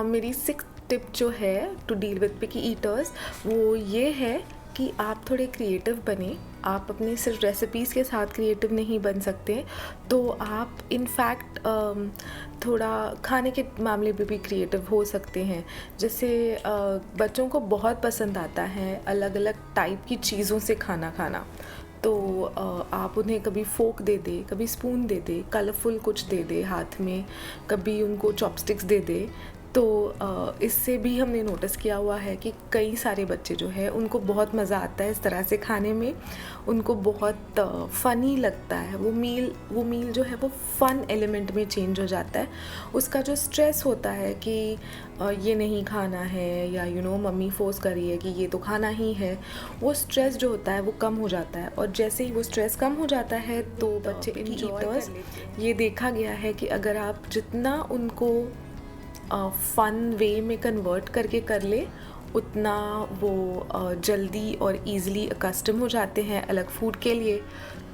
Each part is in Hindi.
मेरी सिक्स्थ टिप जो है to deal with picky eaters वो ये है कि आप थोड़े क्रिएटिव बने। आप अपने सिर्फ रेसिपीज़ के साथ क्रिएटिव नहीं बन सकते, तो आप इनफैक्ट थोड़ा खाने के मामले में भी क्रिएटिव हो सकते हैं। जैसे बच्चों को बहुत पसंद आता है अलग अलग टाइप की चीज़ों से खाना खाना। तो आप उन्हें कभी फोक दे दे, कभी स्पून दे दे, कलरफुल कुछ दे दे हाथ में, कभी उनको चॉपस्टिक्स दे दे। तो इससे भी हमने नोटिस किया हुआ है कि कई सारे बच्चे जो है उनको बहुत मज़ा आता है इस तरह से खाने में। उनको बहुत फ़नी लगता है वो मील जो है वो फ़न एलिमेंट में चेंज हो जाता है। उसका जो स्ट्रेस होता है कि ये नहीं खाना है या मम्मी फोर्स कर रही है कि ये तो खाना ही है, वो स्ट्रेस जो होता है वो कम हो जाता है। और जैसे ही वो स्ट्रेस कम हो जाता है तो बच्चे ईटर्स, ये देखा गया है कि अगर आप जितना उनको फ़न वे में कन्वर्ट करके कर ले, उतना वो जल्दी और ईज़िली अकस्टम हो जाते हैं अलग फूड के लिए।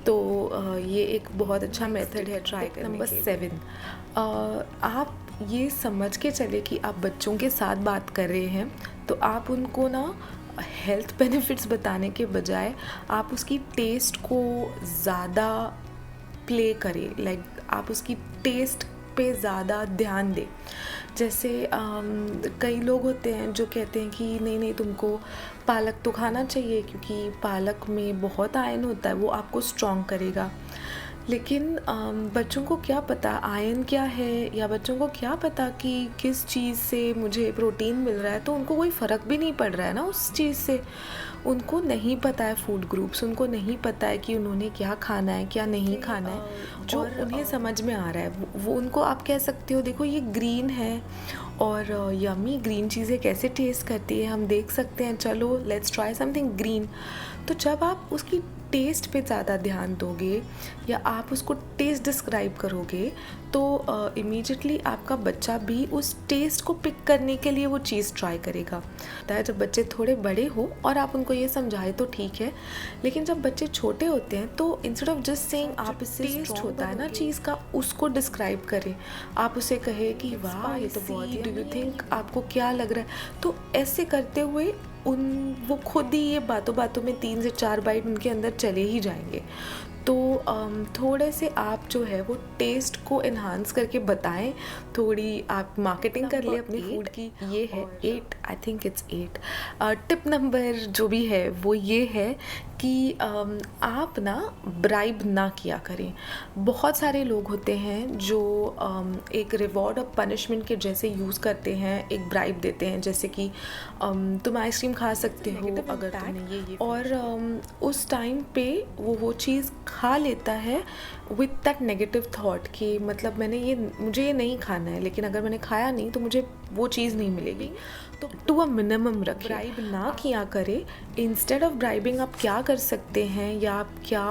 तो ये एक बहुत अच्छा मेथड है ट्राई करने के लिए। नंबर 7, आप ये समझ के चले कि आप बच्चों के साथ बात कर रहे हैं, तो आप उनको ना हेल्थ बेनिफिट्स बताने के बजाय आप उसकी टेस्ट को ज़्यादा प्ले करें। लाइक आप उसकी टेस्ट पे ज़्यादा ध्यान दें। जैसे कई लोग होते हैं जो कहते हैं कि नहीं तुमको पालक तो खाना चाहिए क्योंकि पालक में बहुत आयरन होता है, वो आपको स्ट्रॉन्ग करेगा। लेकिन बच्चों को क्या पता आयरन क्या है, या बच्चों को क्या पता कि किस चीज़ से मुझे प्रोटीन मिल रहा है। तो उनको कोई फ़र्क भी नहीं पड़ रहा है ना उस चीज़ से। उनको नहीं पता है फूड ग्रुप्स, उनको नहीं पता है कि उन्होंने क्या खाना है क्या नहीं खाना है। जो उन्हें समझ में आ रहा है वो उनको आप कह सकते हो देखो ये ग्रीन है और यम्मी ग्रीन चीज़ें कैसे टेस्ट करती है, हम देख सकते हैं, चलो लेट्स ट्राई समथिंग ग्रीन। तो जब आप उसकी टेस्ट पे ज़्यादा ध्यान दोगे या आप उसको टेस्ट डिस्क्राइब करोगे तो इमीडिएटली आपका बच्चा भी उस टेस्ट को पिक करने के लिए वो चीज़ ट्राई करेगा। जब बच्चे थोड़े बड़े हो और आप उनको ये समझाए तो ठीक है, लेकिन जब बच्चे छोटे होते हैं तो इंस्टेड ऑफ जस्ट सेइंग आप इससे टेस्ट होता है ना चीज़ का, उसको डिस्क्राइब करें। आप उसे कहे कि वाह ये तो बहुत ही, डू यू थिंक, आपको क्या लग रहा है। तो ऐसे करते हुए वो खुद ही ये बातों बातों में 3 से 4 बाइट उनके अंदर चले ही जाएंगे। तो थोड़े से आप जो है वो टेस्ट को इन्हांस करके बताएं, थोड़ी आप मार्केटिंग कर ले अपने फूड की। ये है 8, I think it's 8। Tip number जो भी है वो ये है कि आप ना ब्राइब ना किया करें। बहुत सारे लोग होते हैं जो एक रिवॉर्ड और पनिशमेंट के जैसे यूज़ करते हैं, एक ब्राइब देते हैं, जैसे कि तुम आइसक्रीम खा सकते हो अगर तुमने ये और उस टाइम पे वो चीज़ खा लेता है विथ दैट नेगेटिव थॉट कि मतलब मुझे ये नहीं खाना है, लेकिन अगर मैंने खाया नहीं तो मुझे वो चीज़ नहीं मिलेगी। तो टू अ मिनिमम रखें, ब्राइब ना किया करें। इंस्टेड ऑफ ब्राइबिंग आप क्या कर सकते हैं या आप क्या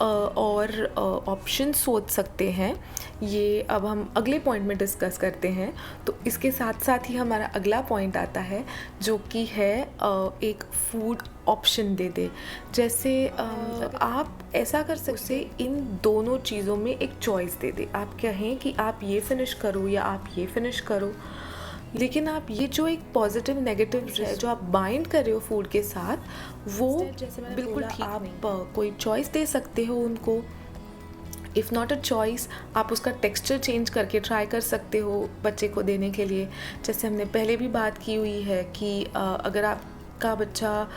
और ऑप्शन सोच सकते हैं, ये अब हम अगले पॉइंट में डिस्कस करते हैं। तो इसके साथ साथ ही हमारा अगला पॉइंट आता है जो कि है एक फूड ऑप्शन दे दे। जैसे आप ऐसा कर सकते इन दोनों चीज़ों में एक चॉइस दे दे। आप कहें कि आप ये फिनिश करो या आप ये फिनिश करो, लेकिन आप ये जो एक पॉजिटिव नेगेटिव है जो आप बाइंड कर रहे हो फूड के साथ, वो बिल्कुल ठीक आप कोई चॉइस दे सकते हो उनको। इफ़ नॉट अ चॉइस, आप उसका टेक्सचर चेंज करके ट्राई कर सकते हो बच्चे को देने के लिए। जैसे हमने पहले भी बात की हुई है कि अगर आपका बच्चा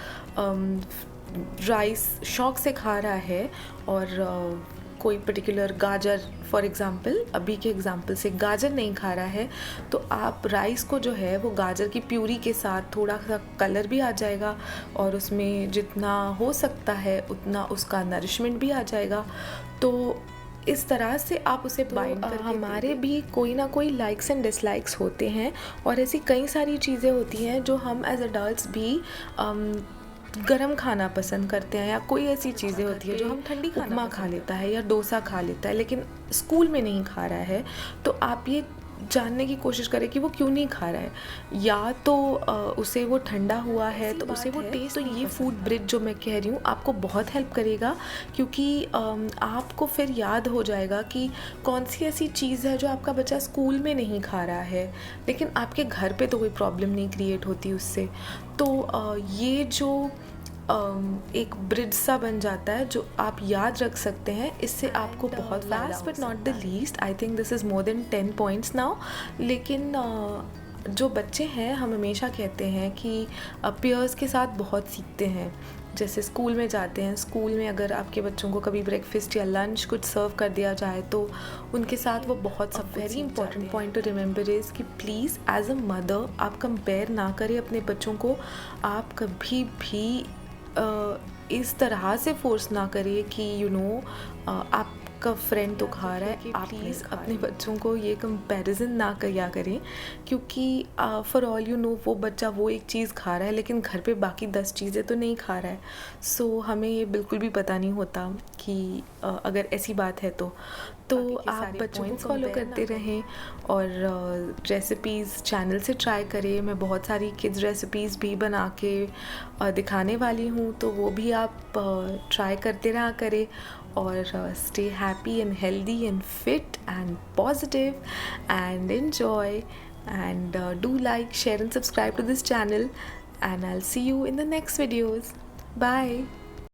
राइस शौक से खा रहा है और कोई पर्टिकुलर गाजर, फॉर एग्ज़ाम्पल अभी के एग्ज़ाम्पल से गाजर नहीं खा रहा है, तो आप राइस को जो है वो गाजर की प्यूरी के साथ थोड़ा सा कलर भी आ जाएगा और उसमें जितना हो सकता है उतना उसका नरिशमेंट भी आ जाएगा। तो इस तरह से आप उसे बाइंड करके हमारे भी कोई ना कोई लाइक्स एंड डिसलाइक्स होते हैं और ऐसी कई सारी चीज़ें होती हैं जो हम एज अडल्ट्स भी गरम खाना पसंद करते हैं, या कोई ऐसी चीज़ें होती है जो हम ठंडी खाना खा लेता है या डोसा खा लेता है लेकिन स्कूल में नहीं खा रहा है। तो आप ये जानने की कोशिश करे कि वो क्यों नहीं खा रहा है। या तो उसे वो ठंडा हुआ है तो उसे वो टेस्ट, तो ये फूड ब्रिज जो मैं कह रही हूँ आपको बहुत हेल्प करेगा, क्योंकि आपको फिर याद हो जाएगा कि कौन सी ऐसी चीज़ है जो आपका बच्चा स्कूल में नहीं खा रहा है लेकिन आपके घर पे तो कोई प्रॉब्लम नहीं क्रिएट होती उससे। तो ये जो एक ब्रिज सा बन जाता है जो आप याद रख सकते हैं, इससे आपको बहुत last but not the least, I think this is more than 10 points now. लेकिन जो बच्चे हैं हम हमेशा कहते हैं कि पीयर्स के साथ बहुत सीखते हैं। जैसे स्कूल में जाते हैं, स्कूल में अगर आपके बच्चों को कभी ब्रेकफास्ट या लंच कुछ सर्व कर दिया जाए तो उनके साथ वो बहुत सब very important point two remember is कि प्लीज़ एज अ मदर आप कंपेयर ना करें अपने बच्चों को। आप कभी भी इस तरह से फोर्स ना करें कि आपका फ्रेंड तो खा रहा है, आप प्लीज़ अपने बच्चों को ये कंपैरिजन ना किया करें, क्योंकि फॉर ऑल यू नो वो बच्चा वो एक चीज़ खा रहा है लेकिन घर पे बाकी 10 चीज़ें तो नहीं खा रहा है। सो हमें ये बिल्कुल भी पता नहीं होता कि अगर ऐसी बात है तो आप बच्चों को फॉलो करते रहें और रेसिपीज़ चैनल से ट्राई करें। मैं बहुत सारी किड्स रेसिपीज़ भी बना के दिखाने वाली हूँ, तो वो भी आप ट्राई करते रहा करें और stay happy and healthy and fit and positive and enjoy and do like, share and subscribe to this channel, and I'll see you in the next videos. Bye.